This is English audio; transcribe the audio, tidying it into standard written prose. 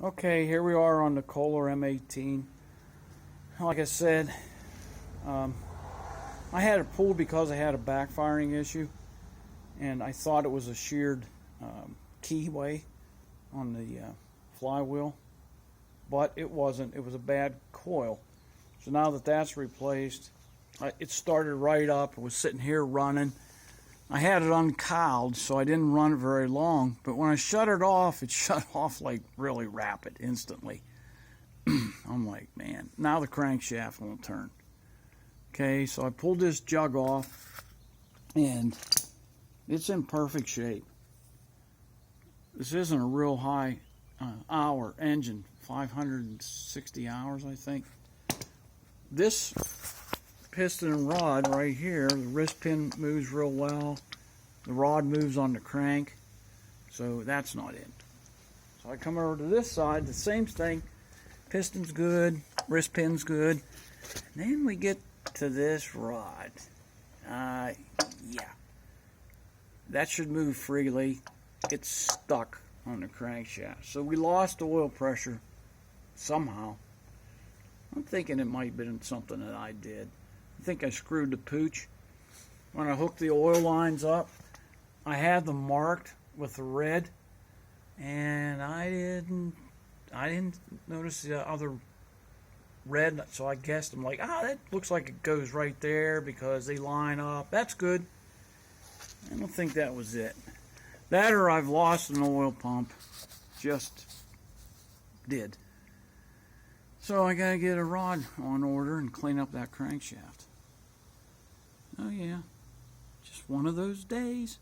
Okay, here we are on the Kohler M18. Like I said, I had it pulled because I had a backfiring issue, and I thought it was a sheared keyway on the flywheel, but it wasn't. It was a bad coil. So now that that's replaced, it started right up. It was sitting here running. I had it uncowled, so I didn't run it very long, but when I shut it shut off like really rapid, instantly. I'm like, man, now the crankshaft won't turn. Okay, so I pulled this jug off, and it's in perfect shape. This isn't a real high hour engine, 560 hours, I think. This piston and rod right here, the wrist pin moves real well. The rod moves on the crank, so that's not in. So I come over to this side, the same thing. Piston's good, wrist pin's good. Then we get to this rod. Yeah. That should move freely. It's stuck on the crankshaft. So we lost oil pressure somehow. I'm thinking it might have been something that I did. I think I screwed the pooch. When I hooked the oil lines up, I had them marked with the red, and I didn't notice the other red, so I guessed. I'm like, that looks like it goes right there because they line up. That's good. I don't think that was it. That or I've lost an oil pump. Just did. So I gotta get a rod on order and clean up that crankshaft. Oh yeah, just one of those days.